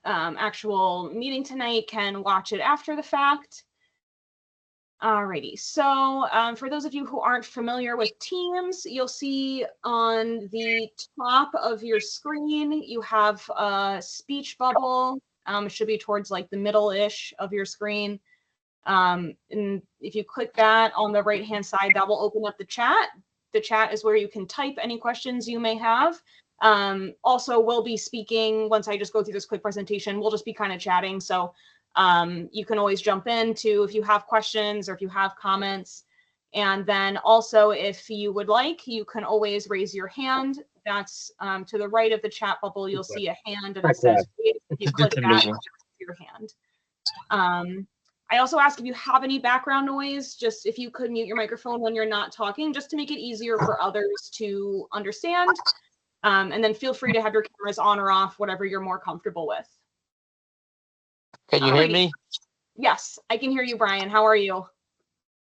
actual meeting tonight can watch it after the fact. Alrighty, so for those of you who aren't familiar with Teams, you'll see on the top of your screen, you have a speech bubble. It should be towards like the middle-ish of your screen. And if you click that on the right-hand side, that will open up the chat. The chat is where you can type any questions you may have. Also, we'll be speaking once I just go through this quick presentation. We'll just be kind of chatting. So you can always jump in to if you have questions or if you have comments. And then also, if you would like, you can always raise your hand. That's to the right of the chat bubble. You'll see a hand and it says, if you click that, your hand. I also ask if you have any background noise, just if you could mute your microphone when you're not talking, just to make it easier for others to understand. And then feel free to have your cameras on or off, whatever you're more comfortable with. Can you hear me? Yes, I can hear you, Brian. How are you?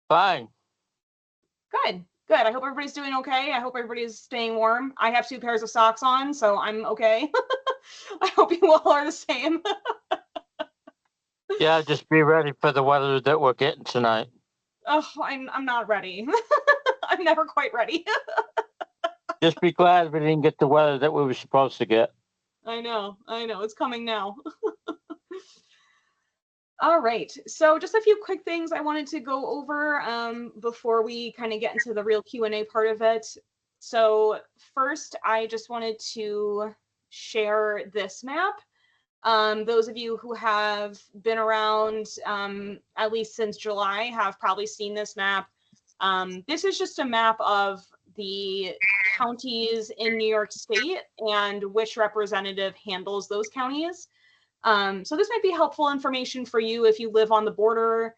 Fine. Good, good. I hope everybody's doing okay. I hope everybody's staying warm. I have 2 pairs of socks on, so I'm okay. I hope you all are the same. Yeah, just be ready for the weather that we're getting tonight. Oh, I'm not ready. I'm never quite ready. Just be glad we didn't get the weather that we were supposed to get. I know. It's coming now. All right, so just a few quick things I wanted to go over before we kind of get into the real Q&A part of it. So first, I just wanted to share this map. Those of you who have been around at least since July have probably seen this map. This is just a map of the counties in New York State and which representative handles those counties. So this might be helpful information for you if you live on the border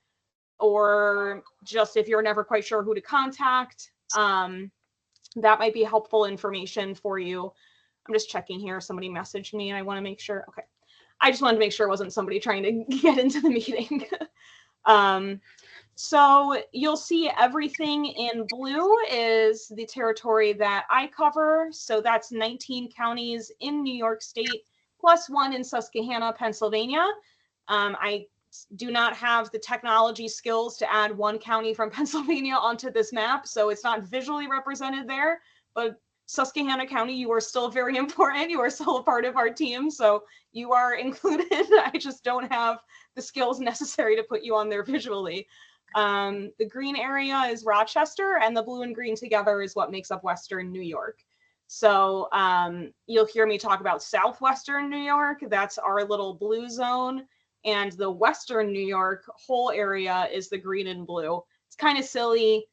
or just if you're never quite sure who to contact. That might be helpful information for you. I'm just checking here. Somebody messaged me and I want to make sure. Okay. I just wanted to make sure it wasn't somebody trying to get into the meeting. So you'll see everything in blue is the territory that I cover. So that's 19 counties in New York State, plus 1 in Susquehanna, Pennsylvania. I do not have the technology skills to add 1 county from Pennsylvania onto this map, so it's not visually represented there, but Susquehanna County, you are still very important. You are still a part of our team, so you are included. I just don't have the skills necessary to put you on there visually. The green area is Rochester, and the blue and green together is what makes up Western New York. So you'll hear me talk about Southwestern New York. That's our little blue zone. And the Western New York whole area is the green and blue. It's kind of silly.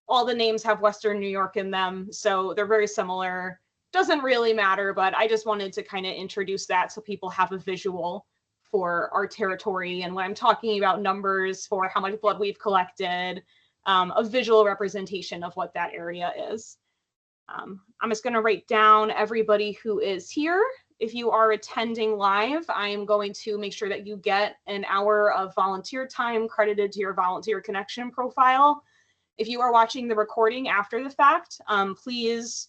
All the names have Western New York in them, so they're very similar. Doesn't really matter, but I just wanted to kind of introduce that so people have a visual for our territory. And when I'm talking about numbers for how much blood we've collected, a visual representation of what that area is. I'm just going to write down everybody who is here. If you are attending live, I am going to make sure that you get an hour of volunteer time credited to your volunteer connection profile. If you are watching the recording after the fact, please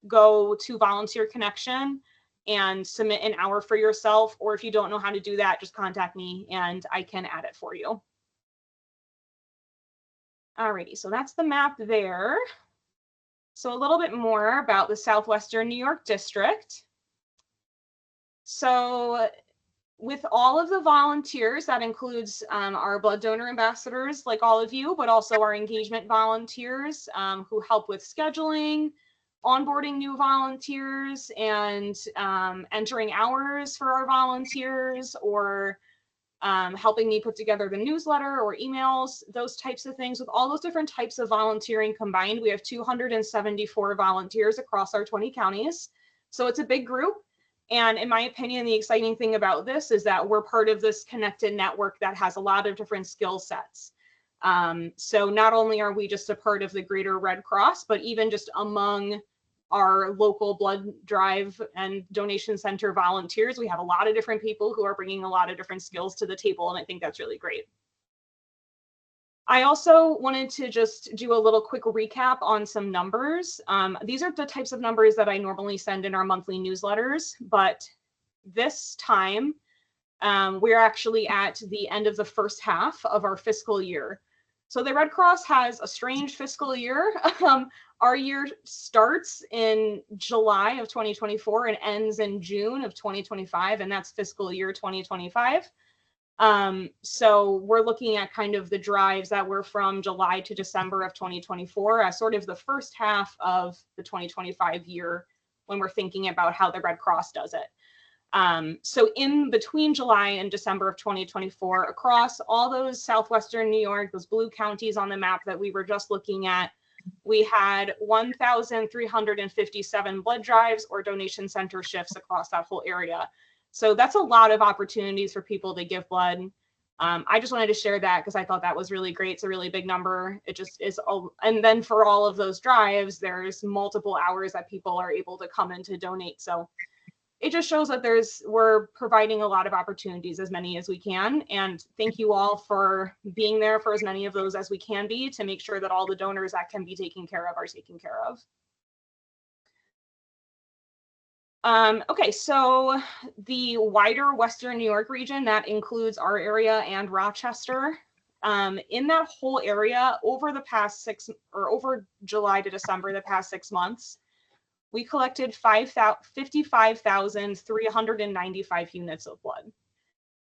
go to Volunteer Connection and submit an hour for yourself. Or if you don't know how to do that, just contact me and I can add it for you. Alrighty, so that's the map there. So a little bit more about the Southwestern New York District. So with all of the volunteers, that includes our blood donor ambassadors, like all of you, but also our engagement volunteers who help with scheduling, onboarding new volunteers, and entering hours for our volunteers, or helping me put together the newsletter or emails, those types of things. With all those different types of volunteering combined, we have 274 volunteers across our 20 counties. So it's a big group. And in my opinion, the exciting thing about this is that we're part of this connected network that has a lot of different skill sets. So not only are we just a part of the greater Red Cross, but even just among our local blood drive and donation center volunteers, we have a lot of different people who are bringing a lot of different skills to the table. And I think that's really great. I also wanted to just do a little quick recap on some numbers. These are the types of numbers that I normally send in our monthly newsletters, but this time We're actually at the end of the first half of our fiscal year. So the Red Cross has a strange fiscal year. Our year starts in July of 2024 and ends in June of 2025, and that's fiscal year 2025. So we're looking at kind of the drives that were from July to December of 2024 as sort of the first half of the 2025 year when we're thinking about how the Red Cross does it. So in between July and December of 2024, across all those southwestern New York, those blue counties on the map that we were just looking at, we had 1,357 blood drives or donation center shifts across that whole area. So that's a lot of opportunities for people to give blood. I just wanted to share that because I thought that was really great. It's a really big number. It just is. And then for all of those drives, there's multiple hours that people are able to come in to donate. So it just shows that we're providing a lot of opportunities, as many as we can. And thank you all for being there for as many of those as we can be to make sure that all the donors that can be taken care of are taken care of. Okay, so the wider Western New York region, that includes our area and Rochester. In that whole area, over the past over July to December, the past 6 months, we collected 55,395 units of blood.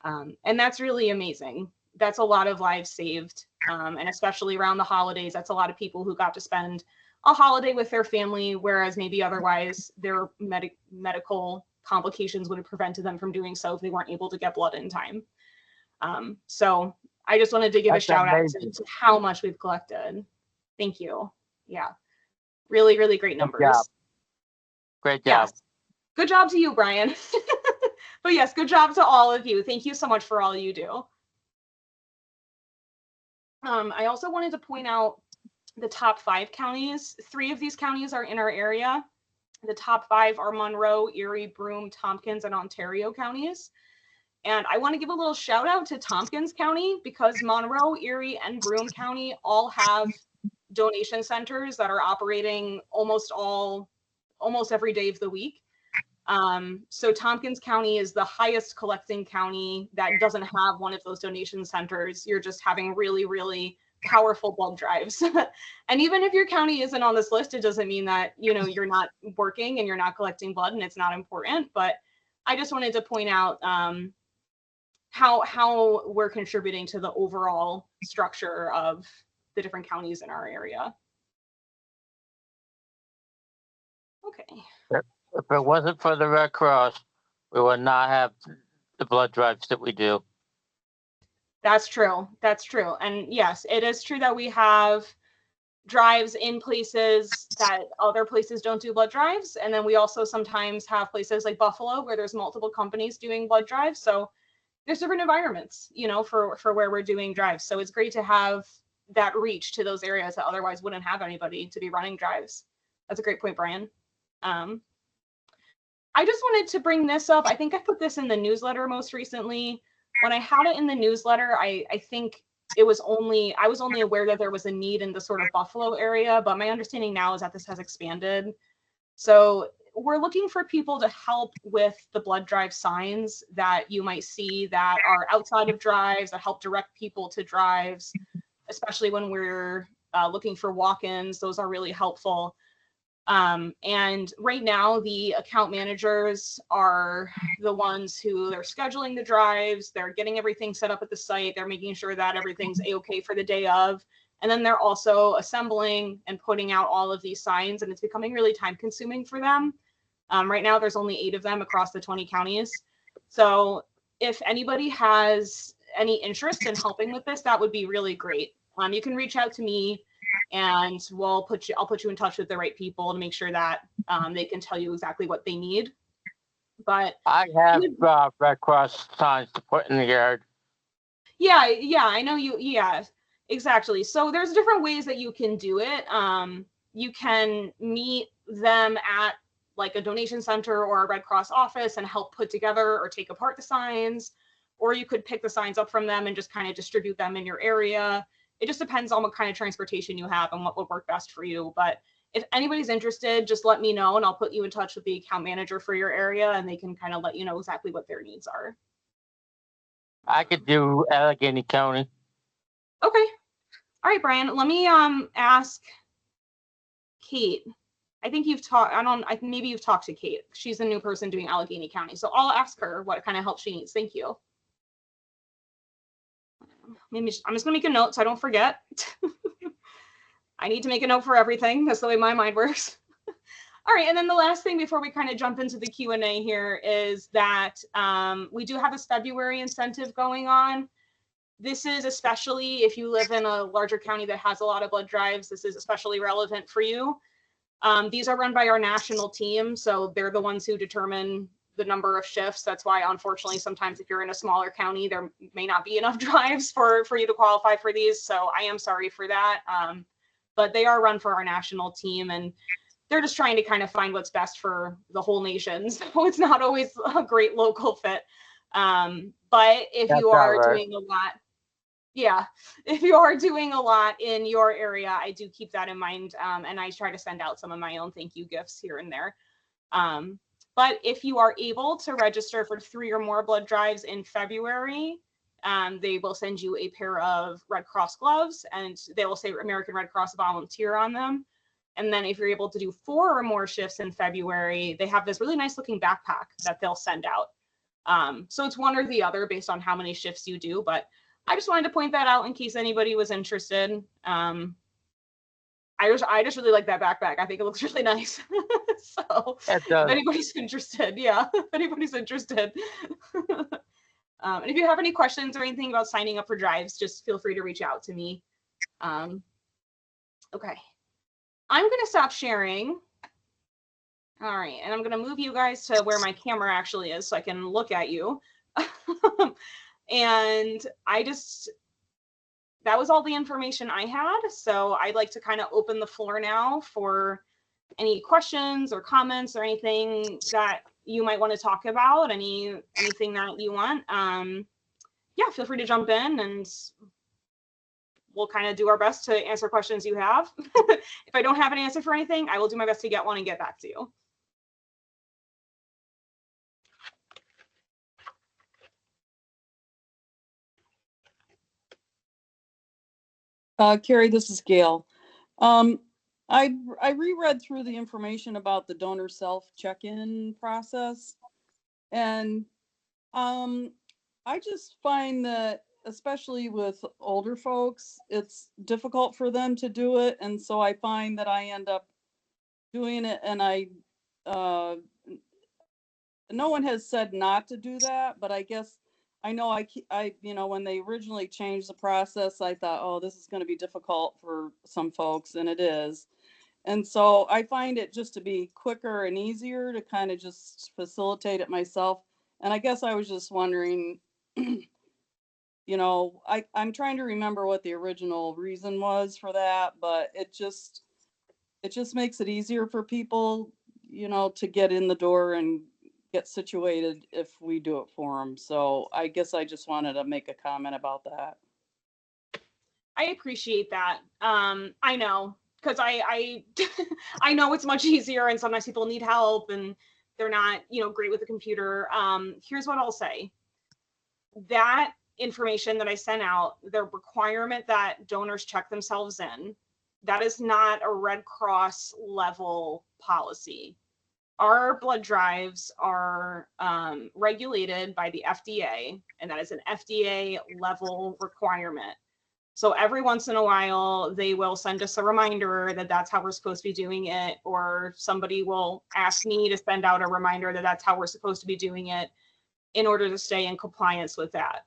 And that's really amazing. That's a lot of lives saved. And especially around the holidays, that's a lot of people who got to spend a holiday with their family, whereas maybe otherwise their medical complications would have prevented them from doing so if they weren't able to get blood in time. So I just wanted to give a shout out to how much we've collected. Thank you. Yeah, really, really great numbers. Great job. Yes. Good job to you, Brian. But yes, good job to all of you. Thank you so much for all you do. I also wanted to point out the top 5 counties. 3 of these counties are in our area. The top 5 are Monroe, Erie, Broome, Tompkins, and Ontario counties. And I want to give a little shout out to Tompkins County because Monroe, Erie, and Broome County all have donation centers that are operating almost every day of the week. So Tompkins County is the highest collecting county that doesn't have one of those donation centers. You're just having really, really powerful blood drives. And even if your county isn't on this list, it doesn't mean that, you're not working and you're not collecting blood and it's not important. But I just wanted to point out how we're contributing to the overall structure of the different counties in our area. Okay. If it wasn't for the Red Cross, we would not have the blood drives that we do. That's true. That's true. And yes, it is true that we have drives in places that other places don't do blood drives. And then we also sometimes have places like Buffalo where there's multiple companies doing blood drives. So there's different environments, for where we're doing drives. So it's great to have that reach to those areas that otherwise wouldn't have anybody to be running drives. That's a great point, Brian. I just wanted to bring this up. I think I put this in the newsletter most recently. When I had it in the newsletter, I think I was only aware that there was a need in the sort of Buffalo area, but my understanding now is that this has expanded. So we're looking for people to help with the blood drive signs that you might see that are outside of drives, that help direct people to drives, especially when we're looking for walk-ins. Those are really helpful. And right now the account managers are the ones who they're scheduling the drives, they're getting everything set up at the site, they're making sure that everything's a-okay for the day of, and then they're also assembling and putting out all of these signs, and it's becoming really time consuming for them. Right now there's only 8 of them across the 20 counties. So if anybody has any interest in helping with this, that would be really great. You can reach out to me and I'll put you in touch with the right people to make sure that they can tell you exactly what they need. But I have Red Cross signs to put in the yard. Yeah, I know you. Yeah, exactly. So there's different ways that you can do it. You can meet them at like a donation center or a Red Cross office and help put together or take apart the signs, or you could pick the signs up from them and just kind of distribute them in your area. It just depends on what kind of transportation you have and what would work best for you. But if anybody's interested, just let me know and I'll put you in touch with the account manager for your area and they can kind of let you know exactly what their needs are. I could do Allegheny County. Okay. All right, Brian, let me ask Kate. I think you've talked, maybe you've talked to Kate. She's a new person doing Allegheny County. So I'll ask her what kind of help she needs. Thank you. I'm just gonna make a note so I don't forget. I need to make a note for everything. That's the way my mind works. All right, and then the last thing before we kind of jump into the Q&A here is that we do have this February incentive going on. This is especially if you live in a larger county that has a lot of blood drives, this is especially relevant for you. These are run by our national team, so they're the ones who determine the number of shifts. That's why, unfortunately, sometimes if you're in a smaller county, there may not be enough drives for you to qualify for these. So I am sorry for that. But they are run for our national team, and they're just trying to kind of find what's best for the whole nation. So it's not always a great local fit. But if you are doing a lot, if you are doing a lot in your area, I do keep that in mind. And I try to send out some of my own thank you gifts here and there. But if you are able to register for 3 or more blood drives in February, they will send you a pair of Red Cross gloves, and they will say American Red Cross Volunteer on them. And then if you're able to do 4 or more shifts in February, they have this really nice looking backpack that they'll send out. So it's one or the other based on how many shifts you do. But I just wanted to point that out in case anybody was interested. I just really like that backpack. I think it looks really nice. So if anybody's interested, if anybody's interested. And if you have any questions or anything about signing up for drives, just feel free to reach out to me. Okay. I'm going to stop sharing. All right. And I'm going to move you guys to where my camera actually is so I can look at you. And that was all the information I had. So I'd like to kind of open the floor now for any questions or comments or anything that you might want to talk about, anything that you want. Feel free to jump in and we'll kind of do our best to answer questions you have. If I don't have an answer for anything, I will do my best to get one and get back to you. Carrie, this is Gail. I reread through the information about the donor self check-in process, and I just find that, especially with older folks, it's difficult for them to do it, and so I find that I end up doing it, and no one has said not to do that, but I guess I know when they originally changed the process, I thought, oh, this is going to be difficult for some folks, and it is. And so I find it just to be quicker and easier to kind of just facilitate it myself. And I guess I was just wondering, I'm trying to remember what the original reason was for that, but it just makes it easier for people, to get in the door and get situated if we do it for them. So I guess I just wanted to make a comment about that. I appreciate that. I know, because I I know it's much easier, and sometimes people need help and they're not, great with the computer. Here's what I'll say. That information that I sent out, the requirement that donors check themselves in, that is not a Red Cross level policy. Our blood drives are regulated by the FDA, and that is an FDA level requirement. So every once in a while, they will send us a reminder that that's how we're supposed to be doing it, or somebody will ask me to send out a reminder that that's how we're supposed to be doing it in order to stay in compliance with that.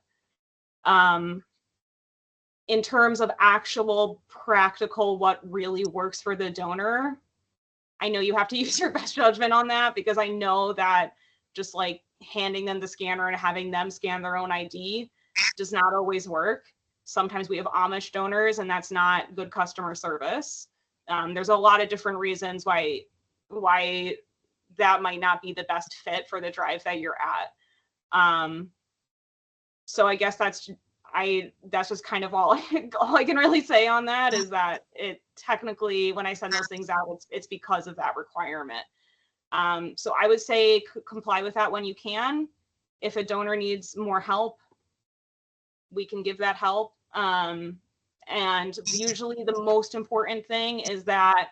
In terms of actual practical, what really works for the donor, I know you have to use your best judgment on that, because I know that just like handing them the scanner and having them scan their own ID does not always work. Sometimes we have Amish donors, and that's not good customer service. There's a lot of different reasons why that might not be the best fit for the drive that you're at. So I guess that's just kind of all I can really say on that, is that it technically, when I send those things out, it's because of that requirement. So I would say comply with that when you can. If a donor needs more help, we can give that help. And usually the most important thing is that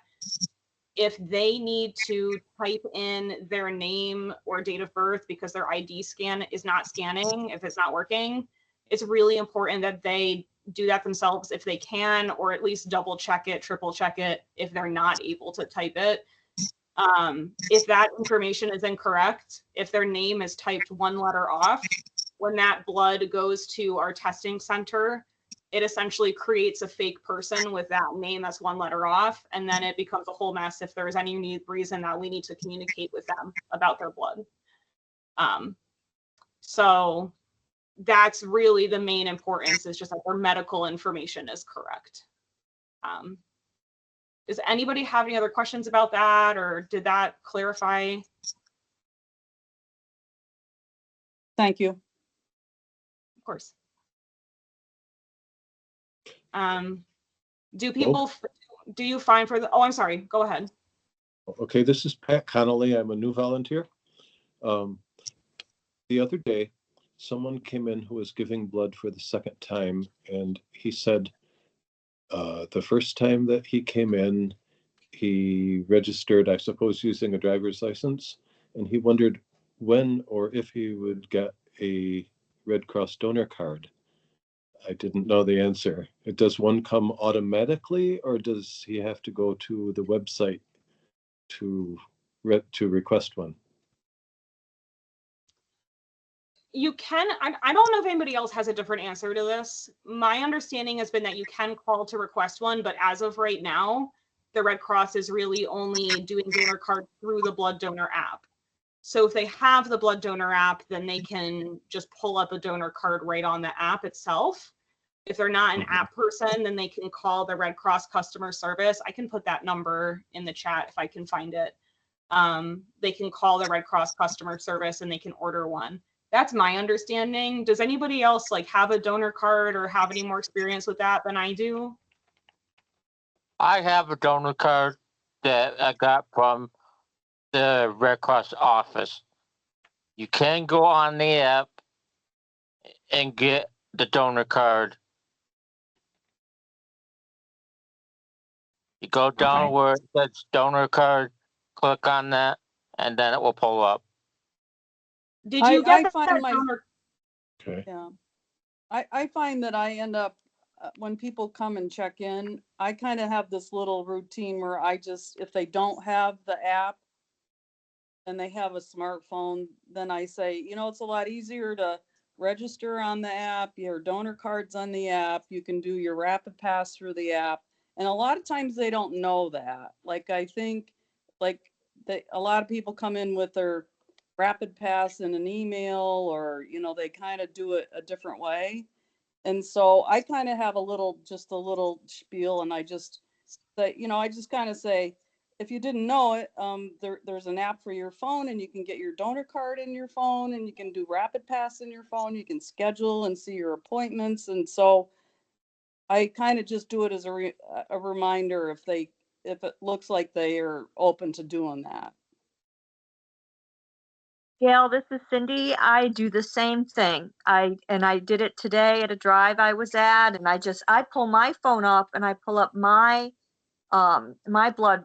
if they need to type in their name or date of birth because their ID scan is not scanning, if it's not working, it's really important that they do that themselves if they can, or at least double check it, triple check it if they're not able to type it. If that information is incorrect, if their name is typed one letter off, when that blood goes to our testing center, it essentially creates a fake person with that name that's one letter off, and then it becomes a whole mess if there's any reason that we need to communicate with them about their blood. So that's really the main importance, is just that their medical information is correct. Does anybody have any other questions about that, or did that clarify? Thank you. Of course. Do people, do you find for the, oh, I'm sorry, go ahead. Okay, this is Pat Connolly. I'm a new volunteer. The other day, someone came in who was giving blood for the second time, and he said the first time that he came in, he registered, I suppose, using a driver's license, and he wondered when or if he would get a Red Cross donor card. I didn't know the answer. Does one come automatically, or does he have to go to the website to request one? You can, I don't know if anybody else has a different answer to this. My understanding has been that you can call to request one, but as of right now, the Red Cross is really only doing donor cards through the blood donor app. So if they have the blood donor app, then they can just pull up a donor card right on the app itself. If they're not an app person, then they can call the Red Cross customer service. I can put that number in the chat if I can find it. They can call the Red Cross customer service and they can order one. That's my understanding. Does anybody else like have a donor card or have any more experience with that than I do? I have a donor card that I got from the Red Cross office. You can go on the app and get the donor card. You go down where it says donor card, click on that, and then it will pull up. Did you get that find my donor? Okay. Yeah. I find that I end up, when people come and check in, I kind of have this little routine where I just, if they don't have the app and they have a smartphone, then I say, you know, it's a lot easier to register on the app, your donor cards on the app, you can do your rapid pass through the app. And a lot of times they don't know that. Like, I think like a lot of people come in with their rapid pass in an email, or, you know, they kind of do it a different way. And so I kind of have just a little spiel, and I just say, you know, I just kind of say, if you didn't know it, there's an app for your phone, and you can get your donor card in your phone, and you can do rapid pass in your phone. You can schedule and see your appointments. And so I kind of just do it as a reminder if it looks like they are open to doing that. Gail, this is Cindy. I do the same thing. I did it today at a drive I was at, and I pull my phone up and I pull up my blood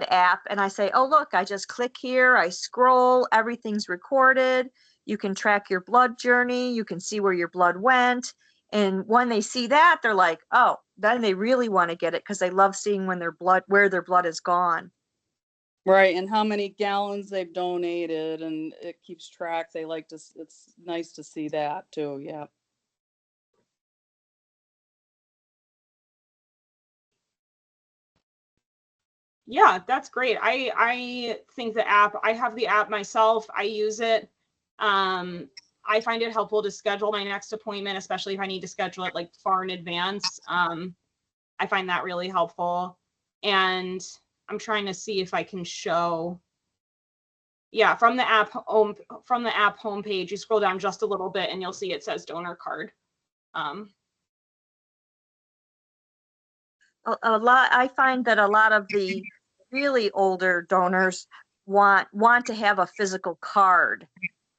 app, and I say, oh look, I just click here, I scroll, everything's recorded. You can track your blood journey, you can see where your blood went. And when they see that, they're like, oh, then they really want to get it because they love seeing where their blood is gone. Right, and how many gallons they've donated, and it keeps track. They like to, it's nice to see that too, yeah. Yeah, that's great. I think the app, I have the app myself. I use it. I find it helpful to schedule my next appointment, especially if I need to schedule it like far in advance. I find that really helpful. And I'm trying to see if I can show. Yeah, from the app homepage, you scroll down just a little bit and you'll see it says donor card. I find that a lot of the really older donors want to have a physical card.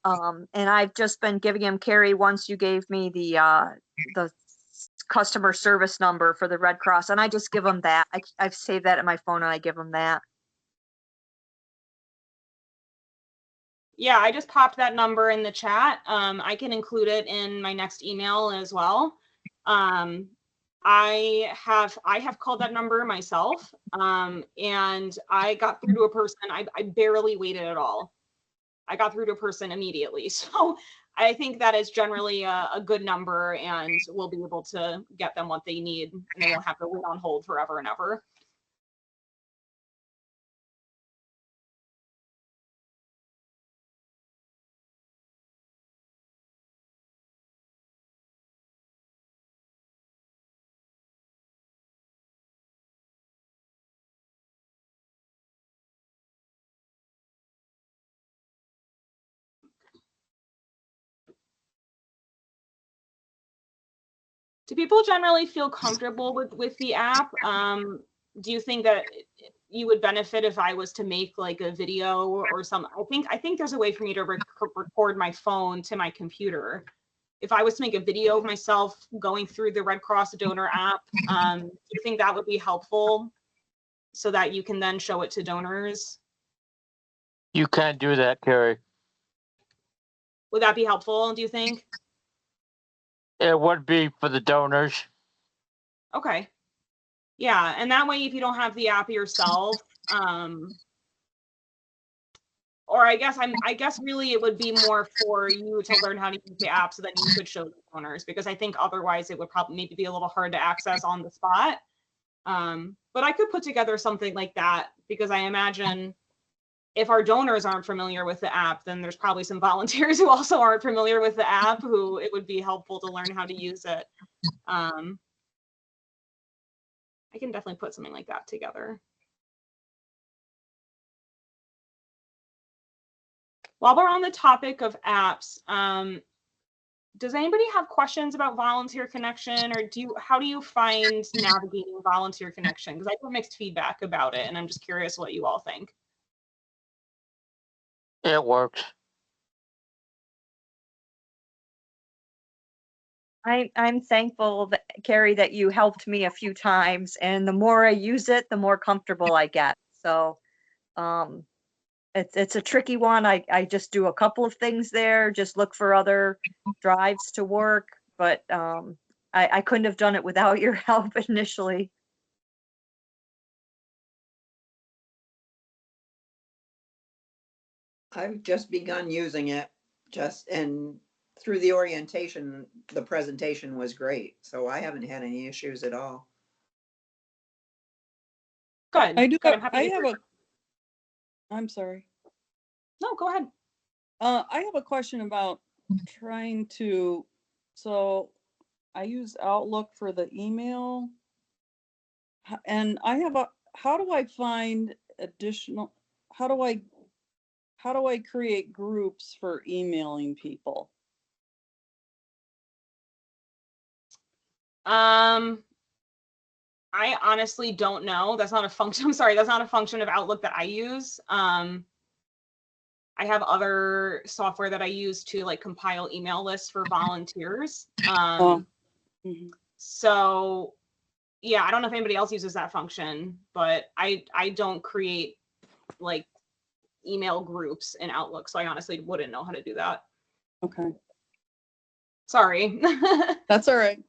And I've just been giving them, Carrie, once you gave me the the customer service number for the Red Cross, and I just give them that. I've saved that in my phone and I give them that. Yeah, I just popped that number in the chat. I can include it in my next email as well. I have called that number myself, and I got through to a person. I barely waited at all. I got through to a person immediately. So I think that is generally a good number, and we'll be able to get them what they need, and they won't have to wait on hold forever and ever. Do people generally feel comfortable with the app? Do you think that you would benefit if I was to make like a video or some? I think there's a way for me to record my phone to my computer. If I was to make a video of myself going through the Red Cross donor app, do you think that would be helpful so that you can then show it to donors? You can't do that, Carrie. Would that be helpful, do you think? It would be for the donors. Okay. Yeah, and that way if you don't have the app yourself, or I guess really it would be more for you to learn how to use the app so that you could show the donors, because I think otherwise it would probably maybe be a little hard to access on the spot. But I could put together something like that, because I imagine if our donors aren't familiar with the app, then there's probably some volunteers who also aren't familiar with the app who it would be helpful to learn how to use it. I can definitely put something like that together. While we're on the topic of apps, does anybody have questions about Volunteer Connection, or how do you find navigating Volunteer Connection? Because I get mixed feedback about it, and I'm just curious what you all think. It works. I'm thankful that, Carrie, that you helped me a few times, and the more I use it, the more comfortable I get. So it's a tricky one. I just do a couple of things there, just look for other drives to work, but I couldn't have done it without your help initially. I've just begun using it, and through the orientation, the presentation was great. So I haven't had any issues at all. Good. I do. Good. I'm happy I'm sorry. No, go ahead. I have a question about trying to, so I use Outlook for the email, and how do I find additional, how do I create groups for emailing people? I honestly don't know. That's not a function. I'm sorry. That's not a function of Outlook that I use. I have other software that I use to like compile email lists for volunteers. So yeah, I don't know if anybody else uses that function, but I don't create like email groups in Outlook. So I honestly wouldn't know how to do that. Okay. Sorry. That's all right.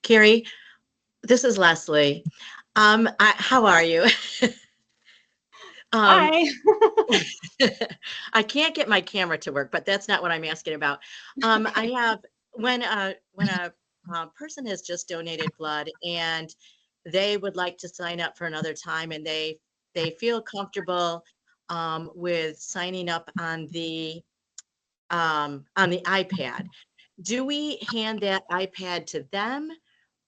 Carrie, this is Leslie. How are you? Hi. I can't get my camera to work, but that's not what I'm asking about. I have when a person has just donated blood and they would like to sign up for another time, and they feel comfortable with signing up on the iPad. Do we hand that iPad to them,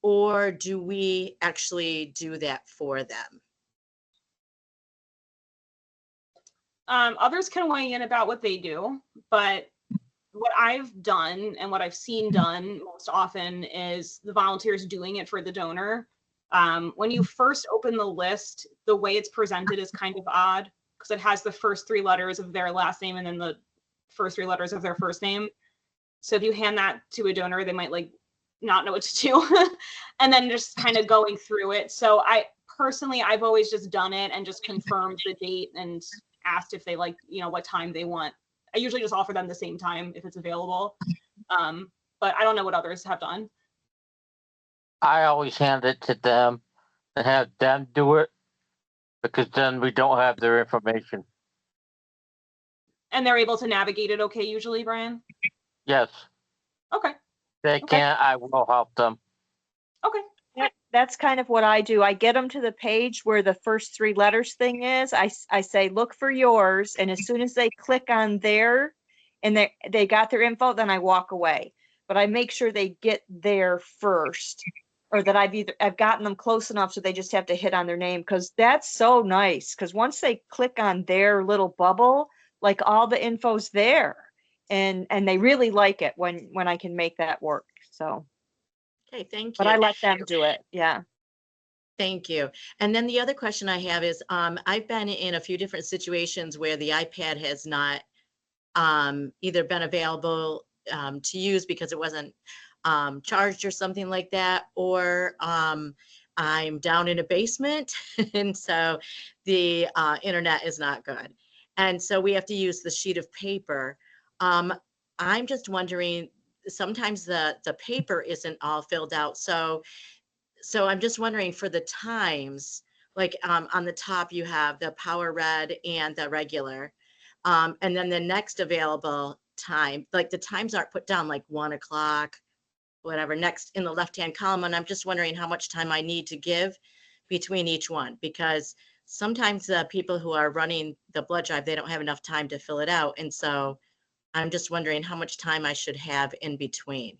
or do we actually do that for them? Others can weigh in about what they do, but what I've done and what I've seen done most often is the volunteers doing it for the donor. When you first open the list, the way it's presented is kind of odd because it has the first 3 letters of their last name and then the first 3 letters of their first name. So if you hand that to a donor, they might like not know what to do. And then just kind of going through it. So I've always just done it and just confirmed the date and asked if they like, what time they want. I usually just offer them the same time if it's available. But I don't know what others have done. I always hand it to them and have them do it because then we don't have their information. And they're able to navigate it okay usually, Brian? Yes, Okay. they Okay. can't. I will help them. Okay. That's kind of what I do. I get them to the page where the first 3 letters thing is. I say, look for yours. And as soon as they click on there and they got their info, then I walk away. But I make sure they get there first, or that I've gotten them close enough so they just have to hit on their name. Cause that's so nice. Cause once they click on their little bubble, like all the info's there, and they really like it when I can make that work. So. Okay, thank you. But I let them do it. Yeah. Thank you. And then the other question I have is, I've been in a few different situations where the iPad has not either been available to use because it wasn't charged or something like that, or I'm down in a basement and so the internet is not good. And so we have to use the sheet of paper. I'm just wondering, sometimes the paper isn't all filled out. So I'm just wondering for the times, like on the top you have the Power Red and the regular. And then the next available time, like the times aren't put down, like 1 o'clock, whatever, next in the left-hand column. And I'm just wondering how much time I need to give between each one, because sometimes the people who are running the blood drive, they don't have enough time to fill it out. And so I'm just wondering how much time I should have in between.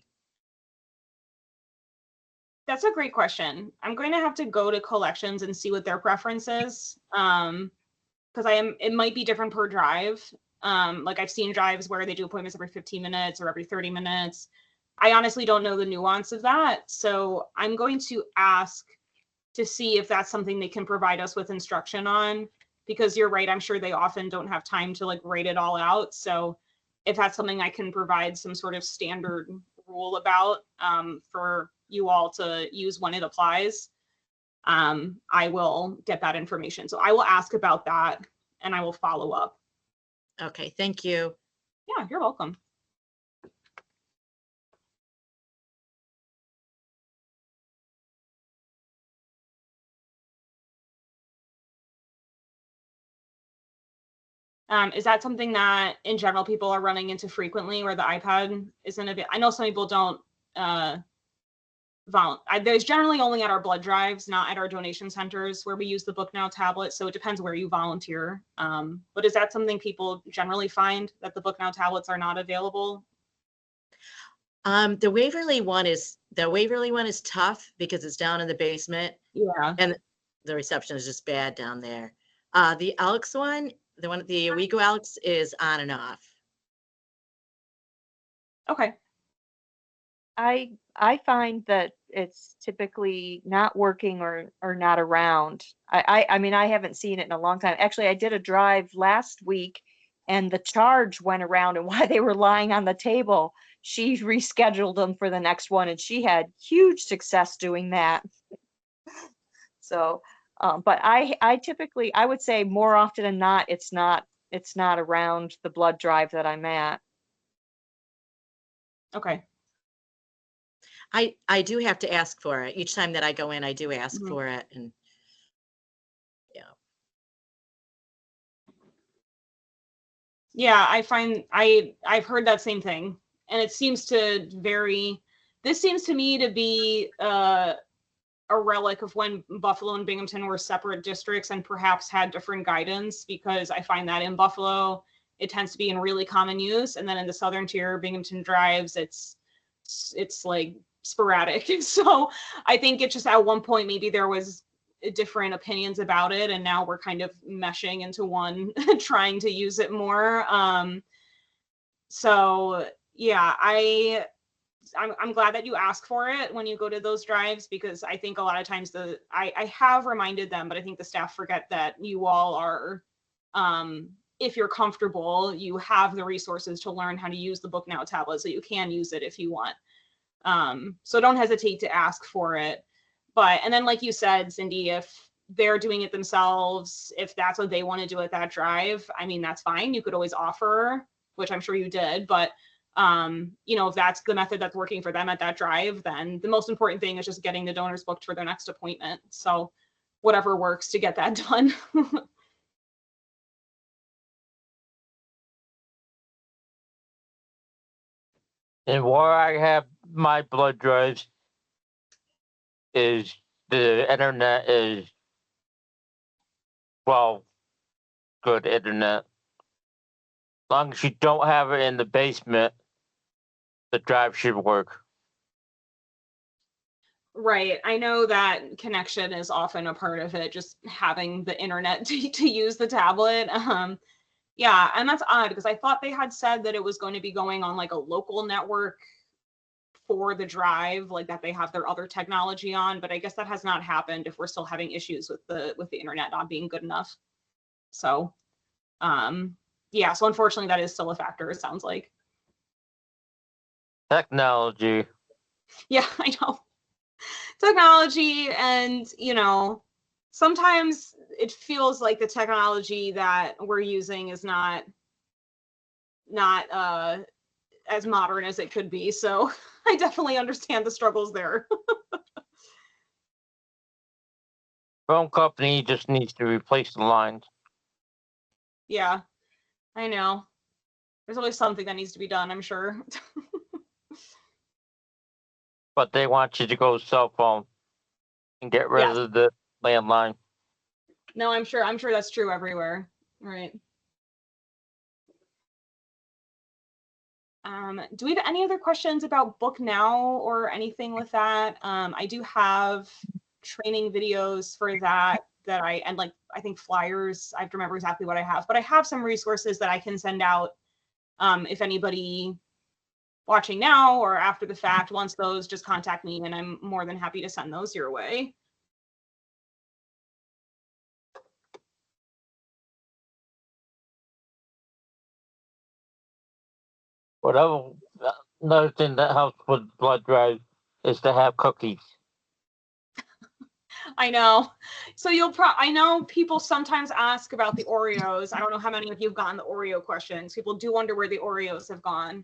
That's a great question. I'm going to have to go to collections and see what their preference is. Because it might be different per drive. Like I've seen drives where they do appointments every 15 minutes or every 30 minutes. I honestly don't know the nuance of that. So I'm going to ask to see if that's something they can provide us with instruction on, because you're right. I'm sure they often don't have time to like write it all out. So if that's something I can provide some sort of standard rule about for you all to use when it applies, I will get that information. So I will ask about that and I will follow up. Okay, thank you. Yeah, you're welcome. Is that something that in general people are running into frequently, where the iPad isn't a bit? I know some people don't there's generally only at our blood drives, not at our donation centers where we use the BookNow tablet. So it depends where you volunteer. But is that something people generally find, that the BookNow tablets are not available? The Waverly one is tough because it's down in the basement. Yeah. And the reception is just bad down there. The Elks one, the Owego Elks, is on and off. Okay. I find that it's typically not working or not around. I mean, I haven't seen it in a long time. Actually, I did a drive last week and the charge went around, and while they were lying on the table, she rescheduled them for the next one, and she had huge success doing that. So, but I typically, I would say more often than not, it's not around the blood drive that I'm at. Okay. I do have to ask for it. Each time that I go in, I do ask for it. And yeah. Yeah, I find I've heard that same thing, and it seems to vary. This seems to me to be a relic of when Buffalo and Binghamton were separate districts and perhaps had different guidance, because I find that in Buffalo, it tends to be in really common use. And then in the Southern tier, Binghamton drives, it's like sporadic. So I think it just, at one point, maybe there was different opinions about it, and now we're kind of meshing into one, trying to use it more. So yeah, I'm glad that you ask for it when you go to those drives, because I think a lot of times I have reminded them, but I think the staff forget that you all are if you're comfortable, you have the resources to learn how to use the Book Now tablet, so you can use it if you want. So don't hesitate to ask for it. But, and then like you said, Cindy, if they're doing it themselves, if that's what they want to do at that drive, I mean, that's fine. You could always offer, which I'm sure you did, but you know, if that's the method that's working for them at that drive, then the most important thing is just getting the donors booked for their next appointment. So whatever works to get that done. And where I have my blood drives is the internet is, well, good internet. As long as you don't have it in the basement, the drive should work. Right. I know that connection is often a part of it, just having the internet to use the tablet. Yeah, and that's odd because I thought they had said that it was going to be going on like a local network for the drive, like that they have their other technology on, but I guess that has not happened if we're still having issues with the internet not being good enough. So, yeah, so unfortunately that is still a factor, it sounds like. Technology. Yeah, I know. Technology, and you know, sometimes it feels like the technology that we're using is not as modern as it could be. So I definitely understand the struggles there. Phone company just needs to replace the lines. Yeah, I know. There's always something that needs to be done, I'm sure. But they want you to go cell phone and get rid Yes. of the landline. No, I'm sure that's true everywhere. Right. Do we have any other questions about Book Now or anything with that? I do have training videos for that and like, I think flyers. I have to remember exactly what I have, but I have some resources that I can send out if anybody watching now or after the fact wants those, just contact me and I'm more than happy to send those your way. Whatever. Another thing that helps with blood drive is to have cookies. I know. So I know people sometimes ask about the Oreos. I don't know how many of you have gotten the Oreo questions. People do wonder where the Oreos have gone.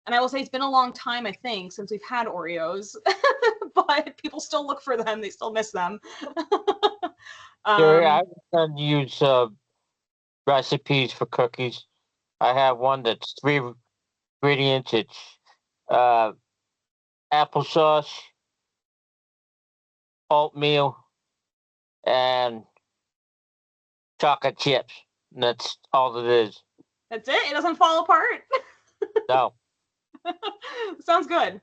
And I will say it's been a long time, I think, since we've had Oreos, but people still look for them. They still miss them. I can use recipes for cookies. I have one that's 3 ingredients. It's applesauce, oatmeal, and chocolate chips. And that's all it is. That's it? It doesn't fall apart? No. Sounds good.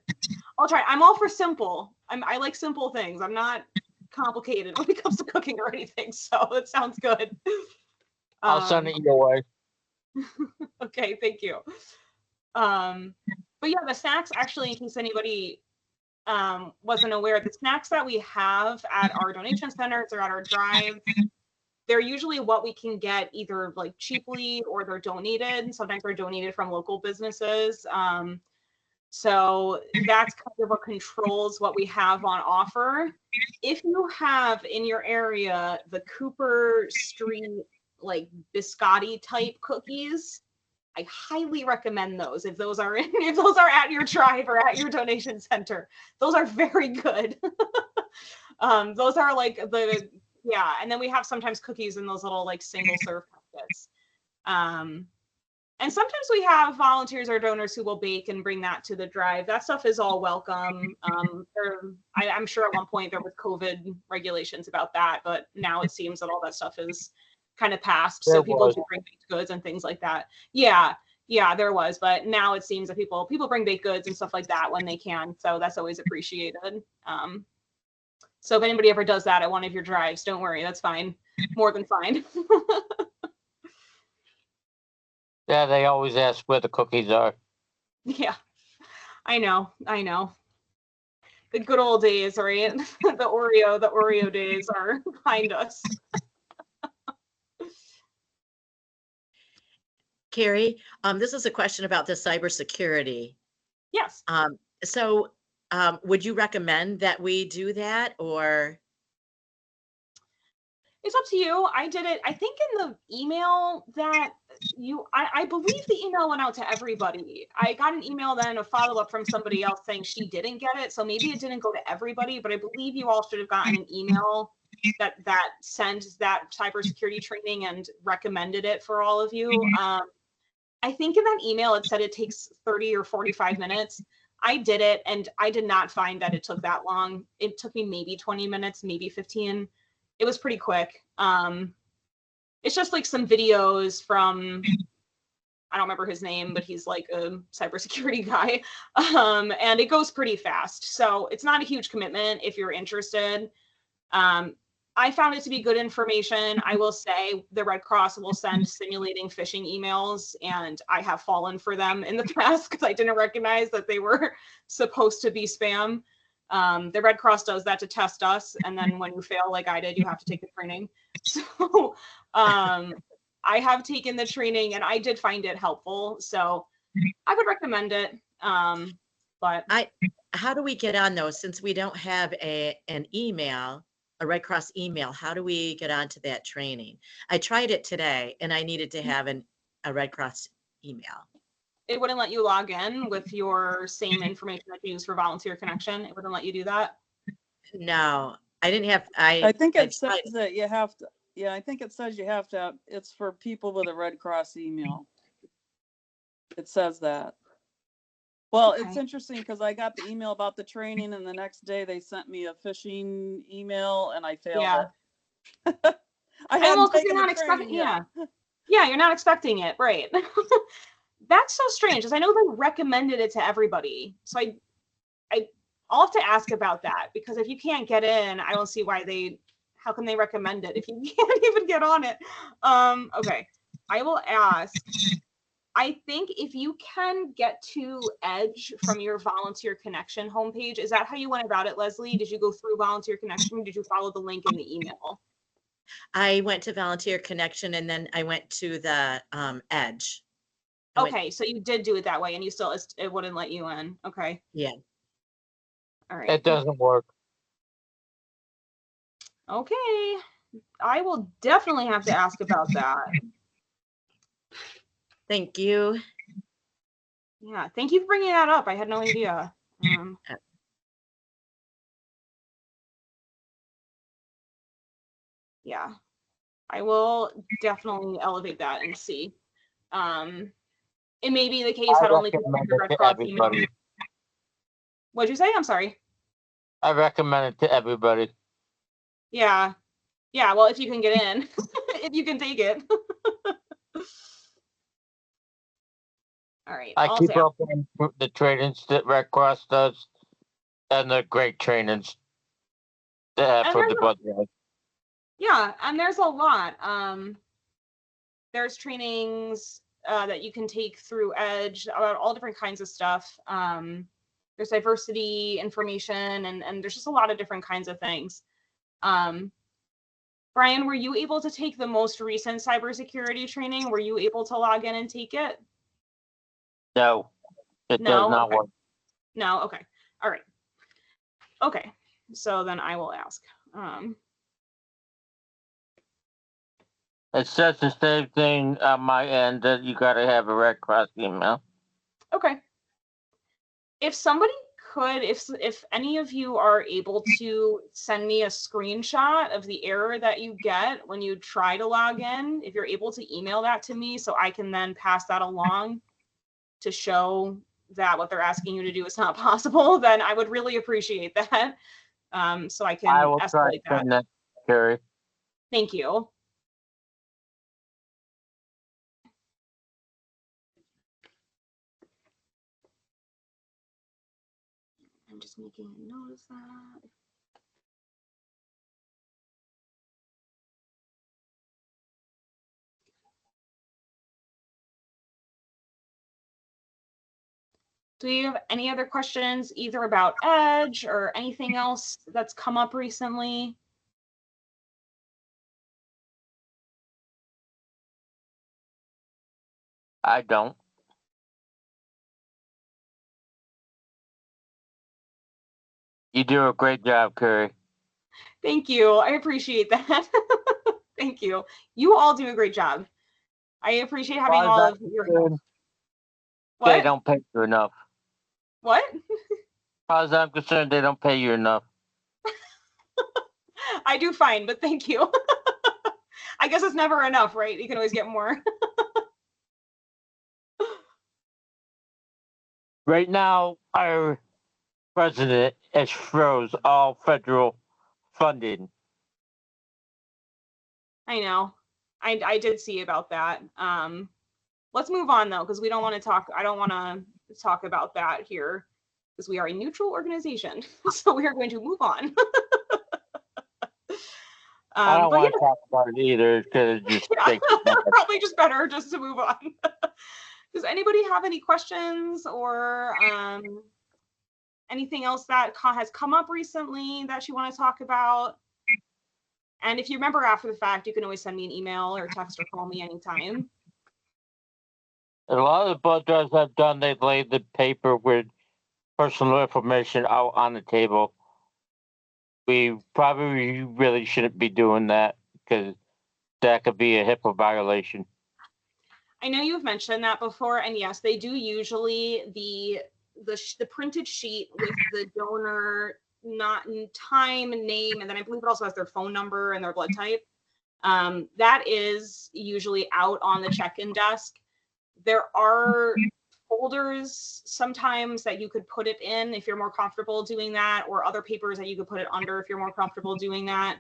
I'll try. I'm all for simple. I like simple things. I'm not complicated when it comes to cooking or anything, so it sounds good. I'll send it your way. Okay, thank you. But yeah, the snacks, actually, in case anybody wasn't aware, the snacks that we have at our donation centers or at our drive, they're usually what we can get either like cheaply or they're donated. Sometimes they're donated from local businesses. So that's kind of what controls what we have on offer. If you have in your area the Cooper Street like biscotti type cookies, I highly recommend those. If those are at your drive or at your donation center, those are very good. Those are like yeah, and then we have sometimes cookies in those little like single serve packets. And sometimes we have volunteers or donors who will bake and bring that to the drive. That stuff is all welcome. I'm sure at one point there was COVID regulations about that, but now it seems that all that stuff is kind of passed. So people do bring baked goods and things like that. Yeah, there was, but now it seems that people bring baked goods and stuff like that when they can. So that's always appreciated. So if anybody ever does that at one of your drives, don't worry, that's fine. More than fine. Yeah, they always ask where the cookies are. Yeah, I know. The good old days, right? The Oreo days are behind us. Carrie, this is a question about the cybersecurity. Yes. So, would you recommend that we do that, or? It's up to you. I did it, I think in the email that I believe the email went out to everybody. I got an email then, a follow-up from somebody else saying she didn't get it. So maybe it didn't go to everybody, but I believe you all should have gotten an email that sends that cybersecurity training and recommended it for all of you. I think in that email it said it takes 30 or 45 minutes. I did it and I did not find that it took that long. It took me maybe 20 minutes, maybe 15. It was pretty quick. It's just like some videos from, I don't remember his name, but he's like a cybersecurity guy. And it goes pretty fast. So it's not a huge commitment if you're interested. I found it to be good information. I will say the Red Cross will send simulating phishing emails, and I have fallen for them in the past because I didn't recognize that they were supposed to be spam. The Red Cross does that to test us, and then when you fail like I did, you have to take the training. So I have taken the training and I did find it helpful. So I would recommend it. But how do we get on those, since we don't have an email, a Red Cross email? How do we get onto that training? I tried it today and I needed to have a Red Cross email. it wouldn't let you log in with your same information that you use for Volunteer Connection. It wouldn't let you do that. No, I didn't have. I think I it says that you have to. Yeah, I think it says you have to. It's for people with a Red Cross email. It says that. Well, Okay. it's interesting because I got the email about the training, and the next day they sent me a phishing email, and I failed Yeah. it. I Well, hadn't because taken you're the not expecting. training yet. Yeah, you're not expecting it, right? That's so strange, because I know they recommended it to everybody. So I'll have to ask about that, because if you can't get in, I don't see how can they recommend it if you can't even get on it? Okay, I will ask. I think if you can get to Edge from your Volunteer Connection homepage, is that how you went about it, Leslie? Did you go through Volunteer Connection, or did you follow the link in the email? I went to Volunteer Connection and then I went to the Edge. Okay, so you did do it that way, and you still, it wouldn't let you in. Okay. Yeah. All right. It doesn't work. Okay. I will definitely have to ask about that. Thank you. Yeah, thank you for bringing that up. I had no idea. Yeah, I will definitely elevate that and see. It may be the case I that only people recommend with it Red to Cross email. everybody. What'd you say? I'm sorry. I recommend it to everybody. Yeah. Yeah, well, if you can get in, if you can take it. All right. I I'll keep say- up on the trainings that Red Cross does, and the great trainings they have And for the there's blood drive. Yeah, and there's a lot. There's trainings that you can take through Edge about all different kinds of stuff. There's diversity information, and there's just a lot of different kinds of things. Brian, were you able to take the most recent cybersecurity training? Were you able to log in and take it? No, it No? does not Okay. work. No? Okay. All right. Okay. So then I will ask. It says the same thing on my end, that you gotta have a Red Cross email. Okay. If somebody could, if any of you are able to send me a screenshot of the error that you get when you try to log in, if you're able to email that to me so I can then pass that along to show that what they're asking you to do is not possible, then I would really appreciate that. So I can I will try escalate to that. send that, Carrie. Thank you. I'm just making a note of that. Do you have any other questions either about Edge or anything else that's come up recently? I don't. You do a great job, Curry. Thank you. I appreciate that. Thank you. You all do a great job. I appreciate having Far as all I'm of your concerned, They what? don't pay you enough. What? As far as I'm concerned, they don't pay you enough. I do fine, but thank you. I guess it's never enough, right? You can always get more. Right now, our president has froze all federal funding. I know. I did see about that. Let's move on though, because we don't want to talk. I don't want to talk about that here because we are a neutral organization. So we are going to move on. I don't but want to talk about it either because it just yeah, takes probably just better just to move on. Does anybody have any questions or anything else that has come up recently that you want to talk about? And if you remember after the fact, you can always send me an email or text or call me anytime. A lot of the blood drives I've done, they laid the paper with personal information out on the table. We probably really shouldn't be doing that because that could be a HIPAA violation. I know you've mentioned that before, and yes, they do usually the printed sheet with the donor not time, name, and then I believe it also has their phone number and their blood type. That is usually out on the check-in desk. There are folders sometimes that you could put it in if you're more comfortable doing that, or other papers that you could put it under if you're more comfortable doing that.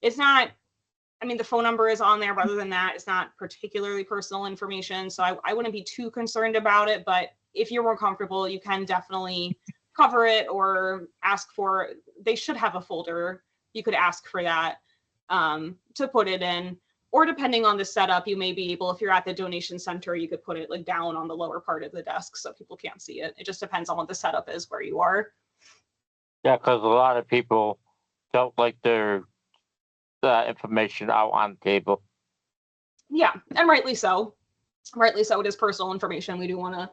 It's not, I mean, the phone number is on there, but other than that, it's not particularly personal information. So I wouldn't be too concerned about it, but if you're more comfortable, you can definitely cover it or ask for, they should have a folder. You could ask for that to put it in, or depending on the setup, you may be able, if you're at the donation center, you could put it like down on the lower part of the desk so people can't see it. It just depends on what the setup is where you are. Yeah, because a lot of people don't like their information out on the table. Yeah, and rightly so. Rightly so, it is personal information. We do want to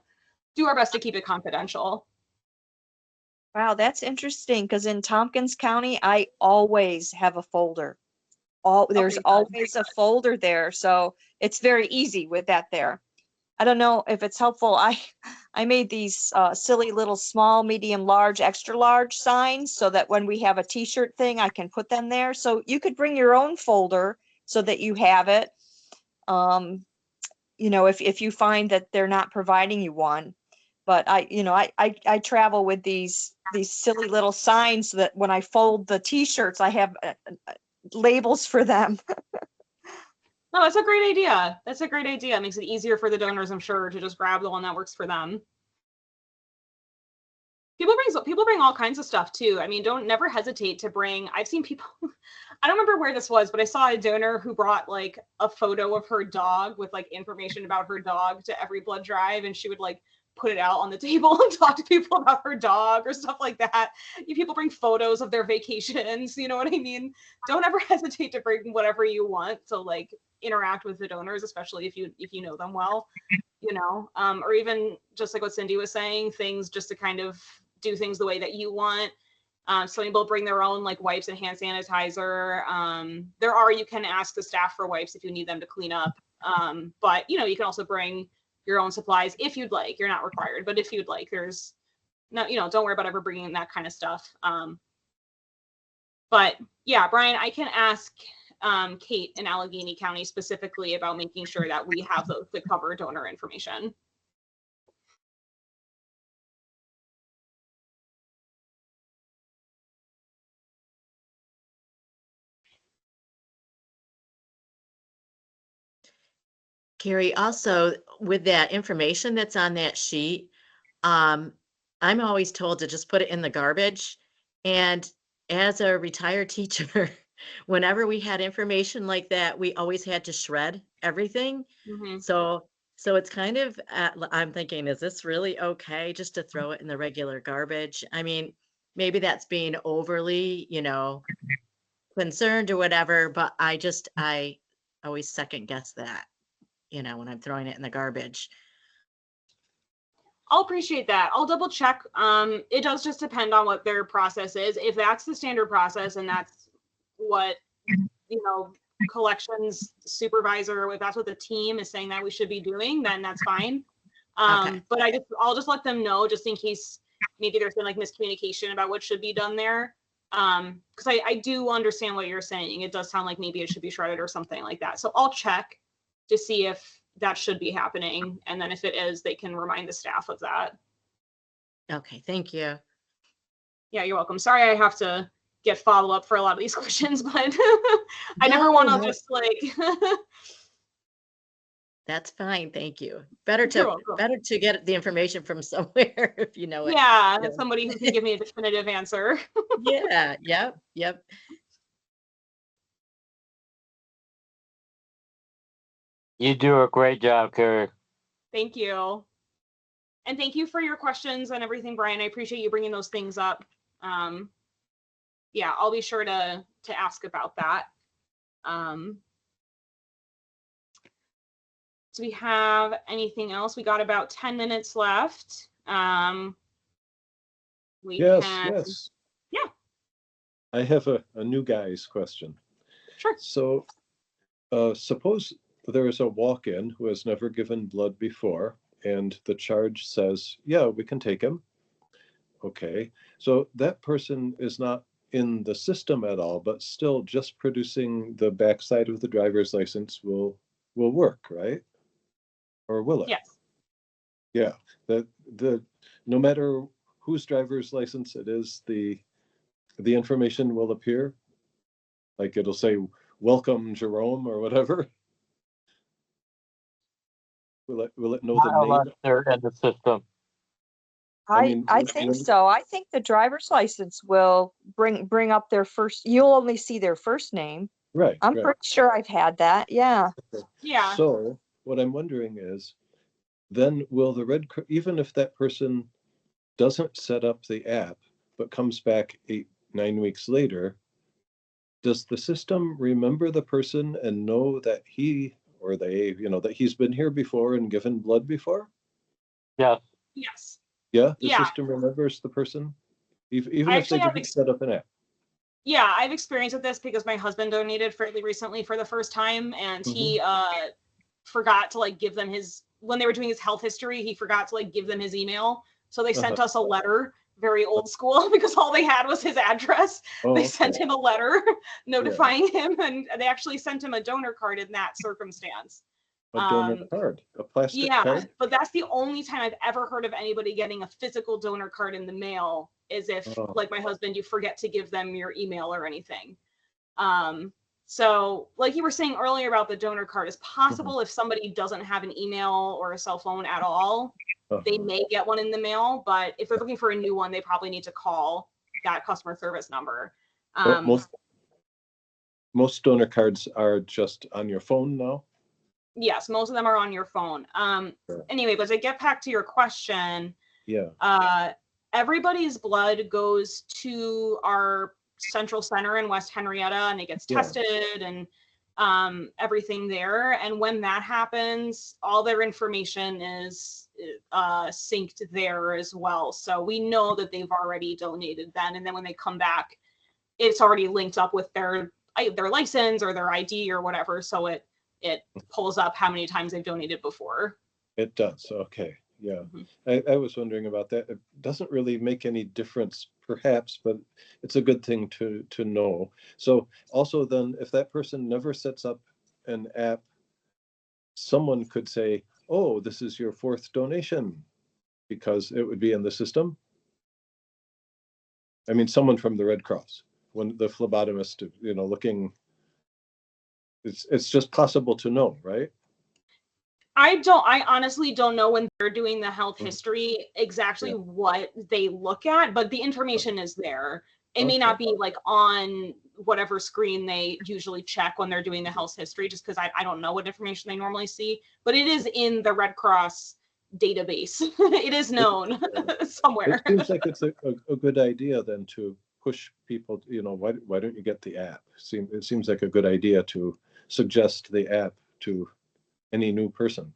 do our best to keep it confidential. Wow, that's interesting because in Tompkins County, I always have a folder. There's Okay, good. always a folder there, so it's very easy with that there. I don't know if it's helpful. I made these silly little small, medium, large, extra large signs so that when we have a t-shirt thing, I can put them there. So you could bring your own folder so that you have it. You know, if you find that they're not providing you one. But I travel with these silly little signs so that when I fold the t-shirts, I have labels for them. No, that's a great idea. That's a great idea. It makes it easier for the donors, I'm sure, to just grab the one that works for them. People bring all kinds of stuff too. I mean, never hesitate to bring. I've seen people, I don't remember where this was, but I saw a donor who brought like a photo of her dog with like information about her dog to every blood drive, and she would like put it out on the table and talk to people about her dog or stuff like that. People bring photos of their vacations, you know what I mean? Don't ever hesitate to bring whatever you want to like interact with the donors, especially if you know them well, you know, or even just like what Cindy was saying, things just to kind of do things the way that you want. Some people bring their own like wipes and hand sanitizer. You can ask the staff for wipes if you need them to clean up. But you can also bring your own supplies if you'd like. You're not required, but if you'd like, there's no, don't worry about ever bringing that kind of stuff. But yeah, Brian, I can ask Kate in Allegheny County specifically about making sure that we have the cover donor information. Carrie, also with that information that's on that sheet, I'm always told to just put it in the garbage. And as a retired teacher, whenever we had information like that, we always had to shred everything. Mm-hmm. So it's kind of, I'm thinking, is this really okay just to throw it in the regular garbage? I mean, maybe that's being overly, concerned or whatever, but I always second guess that. when I'm throwing it in the garbage. I'll appreciate that. I'll double check. It does just depend on what their process is. If that's the standard process and that's what, collections supervisor, if that's what the team is saying that we should be doing, then that's fine. Okay. But I'll just let them know just in case maybe there's been like miscommunication about what should be done there. Because I do understand what you're saying. It does sound like maybe it should be shredded or something like that. So I'll check to see if that should be happening. And then if it is, they can remind the staff of that. Okay, thank you. Yeah, you're welcome. Sorry I have to get follow up for a lot of these questions, but I never want to just like. That's fine, thank you. Better You're to welcome. get the information from somewhere if you know it. Yeah, Yeah. somebody who can give me a definitive answer. Yeah, yep. You do a great job, Carrie. Thank you. And thank you for your questions and everything, Brian. I appreciate you bringing those things up. Yeah, I'll be sure to ask about that. Do we have anything else? We got about 10 minutes left. Yes. Yeah. I have a new guy's question. Sure. So suppose there is a walk-in who has never given blood before, and the charge says, yeah, we can take him. Okay. So that person is not in the system at all, but still just producing the backside of the driver's license will work, right? Or will it? Yes. Yeah. The no matter whose driver's license it is, the information will appear. Like it'll say, welcome Jerome or whatever. Will it know the Unless name? they're in the system. I think so. I think the driver's license will bring up their first, you'll only see their first name. Right. I'm right. pretty sure I've had that. Yeah. Yeah. So what I'm wondering is, then will the even if that person doesn't set up the app, but comes back 8-9 weeks later, does the system remember the person and know that he or they, that he's been here before and given blood before? Yes. Yes. Yeah, the Yeah. system remembers the person, even I if they actually have didn't set up an app. Yeah, I've experienced with this because my husband donated fairly recently for the first time, and he forgot to give them when they were doing his health history, he forgot to give them his email. So they sent us a letter, very old school, because all they had was his address. They sent him a letter notifying him, and they actually sent him a donor card in that circumstance. A donor card, a plastic card? But that's the only time I've ever heard of anybody getting a physical donor card in the mail, is if, like my husband, you forget to give them your email or anything. So like you were saying earlier about the donor card, it's possible if somebody doesn't have an email or a cell phone at all, they may get one in the mail, but if they're looking for a new one, they probably need to call that customer service number. Most donor cards are just on your phone now? Yes, most of them are on your phone. Anyway, but to get back to your question, everybody's blood goes to our central center in West Henrietta, and it gets tested and everything there. And when that happens, all their information is synced there as well. So we know that they've already donated then. And then when they come back, it's already linked up with their license or their ID or whatever. So it pulls up how many times they've donated before. It does. Okay. Yeah. I was wondering about that. It doesn't really make any difference, perhaps, but it's a good thing to know. So also then, if that person never sets up an app, someone could say, oh, this is your 4th donation, because it would be in the system. I mean, someone from the Red Cross, when the phlebotomist, looking, it's just possible to know, right? I honestly don't know when they're doing the health history exactly what they look at, but the information is there. It may not be on whatever screen they usually check when they're doing the health history, just because I don't know what information they normally see, but it is in the Red Cross database. It is known somewhere. It seems like it's a good idea then to push people, why don't you get the app? It seems like a good idea to suggest the app to any new person.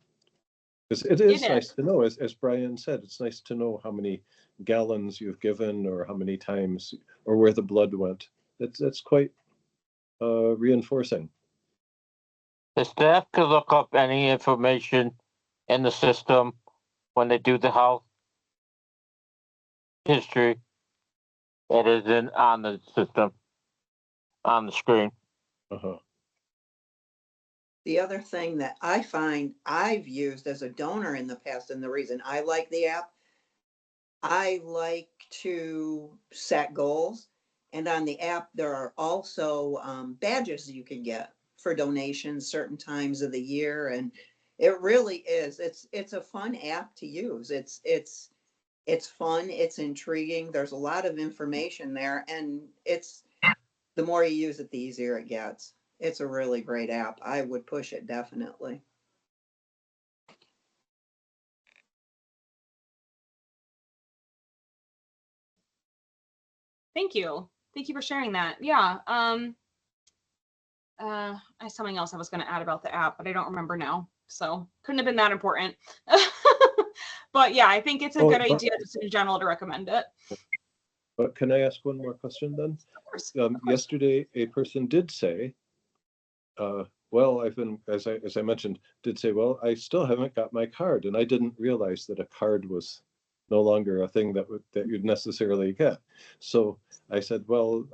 Because it is It nice is. to know, as Brian said, it's nice to know how many gallons you've given or how many times or where the blood went. That's quite reinforcing. The staff could look up any information in the system when they do the health history. It is on the system, on the screen. Uh-huh. The other thing that I find I've used as a donor in the past, and the reason I like the app, I like to set goals. And on the app, there are also badges you can get for donations certain times of the year. And it really is. It's a fun app to use. It's fun. It's intriguing. There's a lot of information there, and it's the more you use it, the easier it gets. It's a really great app. I would push it definitely. Thank you. Thank you for sharing that. Yeah. I have something else I was going to add about the app, but I don't remember now. So couldn't have been that important. But yeah, I think it's a good idea just in general to recommend it. But can I ask one more question then? Of course. Yesterday, a person did say, well, I've been, as I mentioned, did say, well, I still haven't got my card, and I didn't realize that a card was no longer a thing that you'd necessarily get. So I said, well,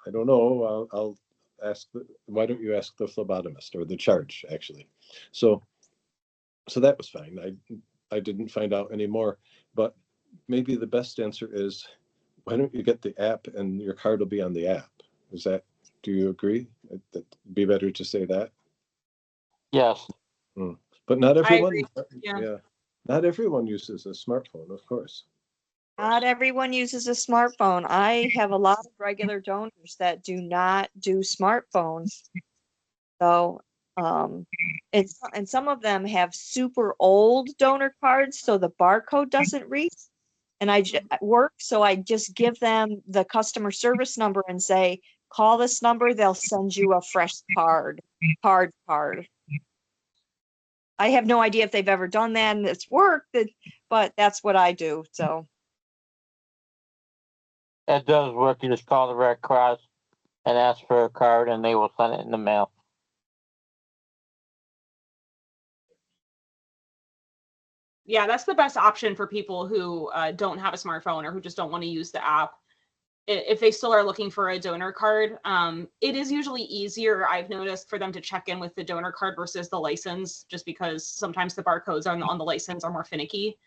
I don't know. I'll ask. Why don't you ask the phlebotomist or the charge actually? So that was fine. I didn't find out anymore, but maybe the best answer is, why don't you get the app and your card will be on the app? Do you agree? It'd be better to say that? Yes. But not everyone, agree. Yeah. not everyone uses a smartphone, of course. Not everyone uses a smartphone. I have a lot of regular donors that do not do smartphones. So, and some of them have super old donor cards, so the barcode doesn't read. And so I just give them the customer service number and say, call this number, they'll send you a fresh card. I have no idea if they've ever done that and it's worked, but that's what I do, so. It does work. You just call the Red Cross and ask for a card, and they will send it in the mail. Yeah, that's the best option for people who don't have a smartphone or who just don't want to use the app. If they still are looking for a donor card, it is usually easier, I've noticed, for them to check in with the donor card versus the license, just because sometimes the barcodes on the license are more finicky.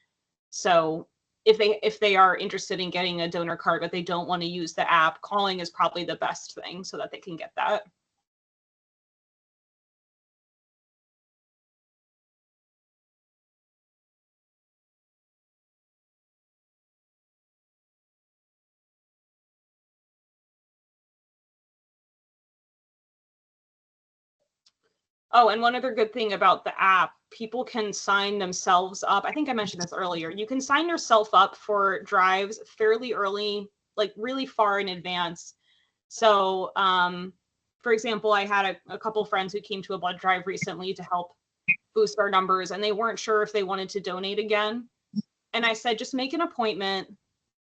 So if they are interested in getting a donor card, but they don't want to use the app, calling is probably the best thing so that they can get that. Oh, and one other good thing about the app, people can sign themselves up. I think I mentioned this earlier. You can sign yourself up for drives fairly early, like really far in advance. So, for example, I had a couple friends who came to a blood drive recently to help boost our numbers, and they weren't sure if they wanted to donate again. And I said, just make an appointment,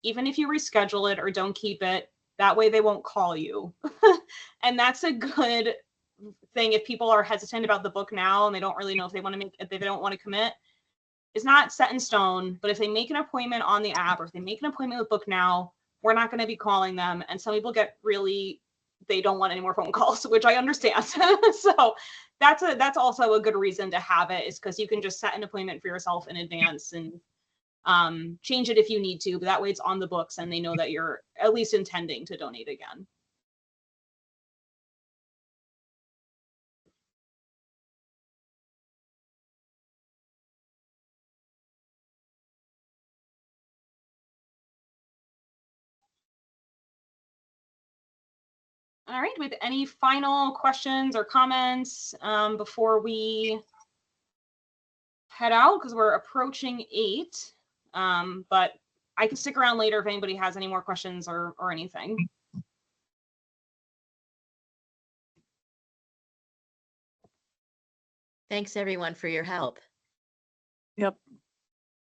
even if you reschedule it or don't keep it. That way they won't call you. And that's a good thing if people are hesitant about the book now and they don't really know if they don't want to commit. It's not set in stone, but if they make an appointment on the app or if they make an appointment with Book Now, we're not going to be calling them. And some people they don't want any more phone calls, which I understand. So that's also a good reason to have it, is because you can just set an appointment for yourself in advance and change it if you need to, but that way it's on the books and they know that you're at least intending to donate again. All right, with any final questions or comments before we head out, because we're approaching 8, but I can stick around later if anybody has any more questions or anything. Thanks everyone for your help. Yep.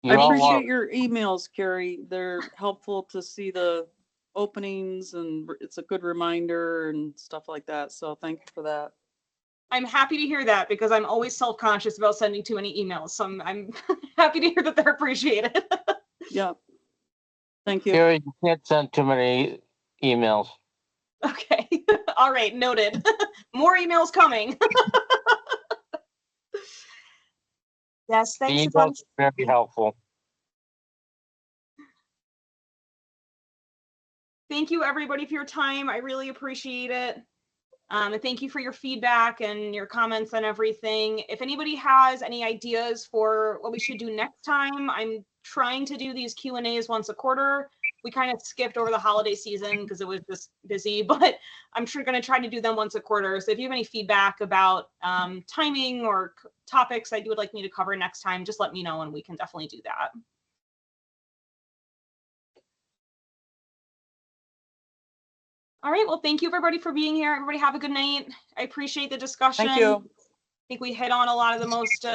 You're I all appreciate welcome. your emails, Carrie. They're helpful to see the openings and it's a good reminder and stuff like that. So thank you for that. I'm happy to hear that because I'm always self-conscious about sending too many emails. So I'm happy to hear that they're appreciated. Yep. Thank you. Gary, you can't send too many emails. Okay. All right. Noted. More emails coming. Yes, The thanks a emails bunch. are very helpful. Thank you everybody for your time. I really appreciate it. And thank you for your feedback and your comments and everything. If anybody has any ideas for what we should do next time, I'm trying to do these Q&As once a quarter. We kind of skipped over the holiday season because it was just busy, but I'm sure going to try to do them once a quarter. So if you have any feedback about timing or topics that you would like me to cover next time, just let me know and we can definitely do that. All right. Well, thank you everybody for being here. Everybody have a good night. I appreciate the discussion. Thank you. I think we hit on a lot of the most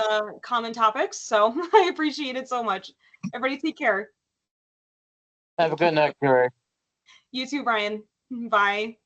common topics, so I appreciate it so much. Everybody take care. Have a good night, Gary. You too, Brian. Bye.